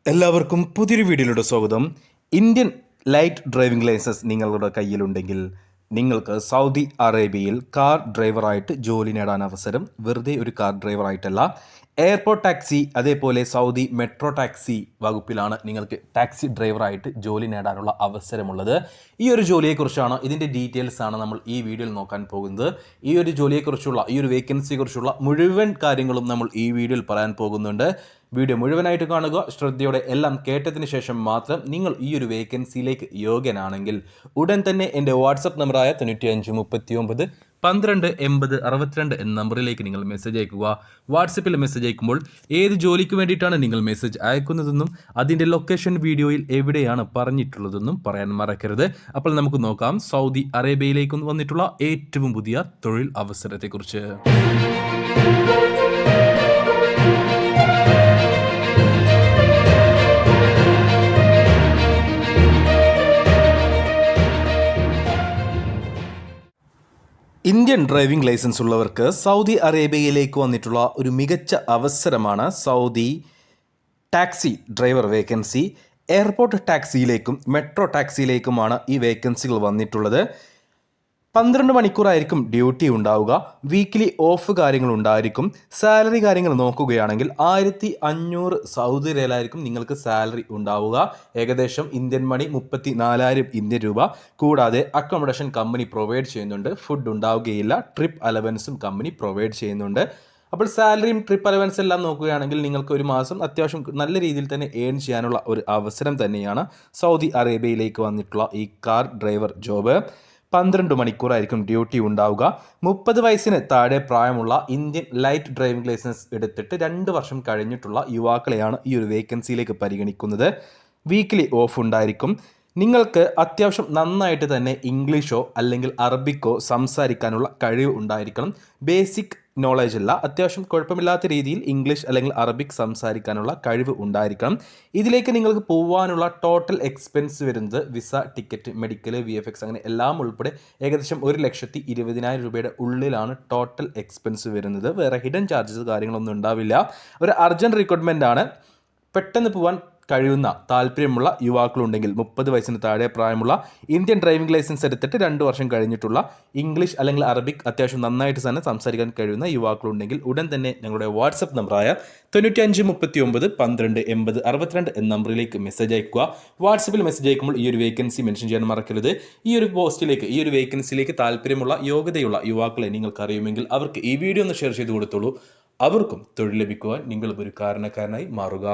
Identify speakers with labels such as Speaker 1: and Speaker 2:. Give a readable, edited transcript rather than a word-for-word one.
Speaker 1: എല്ലാവർക്കും പുതിയൊരു വീഡിയോയിലൂടെ സ്വാഗതം. ഇന്ത്യൻ ലൈറ്റ് ഡ്രൈവിംഗ് ലൈസൻസ് നിങ്ങളുടെ കയ്യിലുണ്ടെങ്കിൽ നിങ്ങൾക്ക് സൗദി അറേബ്യയിൽ കാർ ഡ്രൈവറായിട്ട് ജോലി നേടാൻ അവസരം. വെറുതെ ഒരു കാർ ഡ്രൈവറായിട്ടല്ല, എയർപോർട്ട് ടാക്സി അതേപോലെ സൗദി മെട്രോ ടാക്സി വകുപ്പിലാണ് നിങ്ങൾക്ക് ടാക്സി ഡ്രൈവറായിട്ട് ജോലി നേടാനുള്ള അവസരമുള്ളത്. ഈ ഒരു ജോലിയെക്കുറിച്ചാണ്, ഇതിൻ്റെ ഡീറ്റെയിൽസ് ആണ് നമ്മൾ ഈ വീഡിയോയിൽ നോക്കാൻ പോകുന്നത്. ഈ ഒരു ജോലിയെക്കുറിച്ചുള്ള, ഈ ഒരു വേക്കൻസിയെക്കുറിച്ചുള്ള മുഴുവൻ കാര്യങ്ങളും നമ്മൾ ഈ വീഡിയോയിൽ പറയാൻ പോകുന്നുണ്ട്. വീഡിയോ മുഴുവനായിട്ട് കാണുക, ശ്രദ്ധയോടെ എല്ലാം കേട്ടതിന് ശേഷം മാത്രം നിങ്ങൾ ഈ ഒരു വേക്കൻസിയിലേക്ക് യോഗ്യനാണെങ്കിൽ ഉടൻ തന്നെ എൻ്റെ വാട്സപ്പ് നമ്പറായ 9539 12 80 62 എന്ന നമ്പറിലേക്ക് നിങ്ങൾ മെസ്സേജ് അയക്കുക. വാട്സപ്പിൽ മെസ്സേജ് അയക്കുമ്പോൾ ഏത് ജോലിക്ക് വേണ്ടിയിട്ടാണ് നിങ്ങൾ മെസ്സേജ് അയക്കുന്നതെന്നും അതിൻ്റെ ലൊക്കേഷൻ വീഡിയോയിൽ എവിടെയാണ് പറഞ്ഞിട്ടുള്ളതെന്നും പറയാൻ മറക്കരുത്. അപ്പോൾ നമുക്ക് നോക്കാം സൗദി അറേബ്യയിലേക്ക് വന്നിട്ടുള്ള ഏറ്റവും പുതിയ തൊഴിൽ അവസരത്തെക്കുറിച്ച്. ഇന്ത്യൻ ഡ്രൈവിംഗ് ലൈസൻസ് ഉള്ളവർക്ക് സൗദി അറേബ്യയിലേക്ക് വന്നിട്ടുള്ള ഒരു മികച്ച അവസരമാണ് Saudi taxi driver vacancy. Airport ടാക്സിയിലേക്കും മെട്രോ ടാക്സിയിലേക്കുമാണ് ഈ വേക്കൻസികൾ വന്നിട്ടുള്ളത്. 12 മണിക്കൂറായിരിക്കും ഡ്യൂട്ടി ഉണ്ടാവുക. വീക്കിലി ഓഫ് കാര്യങ്ങൾ ഉണ്ടായിരിക്കും. സാലറി കാര്യങ്ങൾ നോക്കുകയാണെങ്കിൽ 1500 സൗദി റിയാലായിരിക്കും നിങ്ങൾക്ക് സാലറി ഉണ്ടാവുക. ഏകദേശം ഇന്ത്യൻ മണി 34,000 ഇന്ത്യൻ രൂപ. കൂടാതെ അക്കോമഡേഷൻ കമ്പനി പ്രൊവൈഡ് ചെയ്യുന്നുണ്ട്. ഫുഡ് ഉണ്ടാവുകയില്ല. ട്രിപ്പ് അലവൻസും കമ്പനി പ്രൊവൈഡ് ചെയ്യുന്നുണ്ട്. അപ്പോൾ സാലറിയും ട്രിപ്പ് അലവൻസ് എല്ലാം നോക്കുകയാണെങ്കിൽ നിങ്ങൾക്ക് ഒരു മാസം അത്യാവശ്യം നല്ല രീതിയിൽ തന്നെ ഏൺ ചെയ്യാനുള്ള ഒരു അവസരം തന്നെയാണ് സൗദി അറേബ്യയിലേക്ക് വന്നിട്ടുള്ള ഈ കാർ ഡ്രൈവർ ജോബ്. 12 മണിക്കൂറായിരിക്കും ഡ്യൂട്ടി ഉണ്ടാവുക. 30 വയസ്സിന് താഴെ പ്രായമുള്ള ഇന്ത്യൻ ലൈറ്റ് ഡ്രൈവിംഗ് ലൈസൻസ് എടുത്തിട്ട് 2 വർഷം കഴിഞ്ഞിട്ടുള്ള യുവാക്കളെയാണ് ഈ ഒരു വേക്കൻസിയിലേക്ക് പരിഗണിക്കുന്നത്. വീക്കിലി ഓഫ് ഉണ്ടായിരിക്കും. നിങ്ങൾക്ക് അത്യാവശ്യം നന്നായിട്ട് തന്നെ ഇംഗ്ലീഷോ അല്ലെങ്കിൽ അറബിക്കോ സംസാരിക്കാനുള്ള കഴിവ് ഉണ്ടായിരിക്കണം. ബേസിക് നോളജ് അല്ല, അത്യാവശ്യം കുഴപ്പമില്ലാത്ത രീതിയിൽ ഇംഗ്ലീഷ് അല്ലെങ്കിൽ അറബിക് സംസാരിക്കാനുള്ള കഴിവ് ഉണ്ടായിരിക്കണം. ഇതിലേക്ക് നിങ്ങൾക്ക് പോകാനുള്ള ടോട്ടൽ എക്സ്പെൻസ് വരുന്നത് വിസ, ടിക്കറ്റ്, മെഡിക്കൽ, VFX അങ്ങനെ എല്ലാം ഉൾപ്പെടെ ഏകദേശം 1,20,000 രൂപയുടെ ഉള്ളിലാണ് ടോട്ടൽ എക്സ്പെൻസ് വരുന്നത്. വേറെ ഹിഡൻ ചാർജസ് കാര്യങ്ങളൊന്നും ഉണ്ടാവില്ല. ഒരു അർജൻറ്റ് റിക്രൂട്ട്മെൻ്റ് ആണ്. പെട്ടെന്ന് പോകാൻ കഴിയുന്ന താല്പര്യമുള്ള യുവാക്കളുണ്ടെങ്കിൽ 30 വയസ്സിന് താഴെ പ്രായമുള്ള ഇന്ത്യൻ ഡ്രൈവിംഗ് ലൈസൻസ് എടുത്തിട്ട് 2 വർഷം കഴിഞ്ഞിട്ടുള്ള ഇംഗ്ലീഷ് അല്ലെങ്കിൽ അറബിക് അത്യാവശ്യം നന്നായിട്ട് തന്നെ സംസാരിക്കാൻ കഴിയുന്ന യുവാക്കളുണ്ടെങ്കിൽ ഉടൻ തന്നെ ഞങ്ങളുടെ വാട്സപ്പ് നമ്പറായ 9539 12 80 62 എന്ന നമ്പറിലേക്ക് മെസ്സേജ് അയക്കുക. വാട്സപ്പിൽ മെസ്സേജ് അയക്കുമ്പോൾ ഈ ഒരു വേക്കൻസി മെൻഷൻ ചെയ്യാൻ മറക്കരുത്. ഈ ഒരു വേക്കൻസിയിലേക്ക് താല്പര്യമുള്ള യോഗ്യതയുള്ള യുവാക്കളെ നിങ്ങൾക്ക് അറിയുമെങ്കിൽ അവർക്ക് ഈ വീഡിയോ ഒന്ന് ഷെയർ ചെയ്ത് കൊടുത്തോളൂ. അവർക്കും തൊഴിൽ ലഭിക്കുവാൻ നിങ്ങളും ഒരു കാരണക്കാരനായി മാറുക.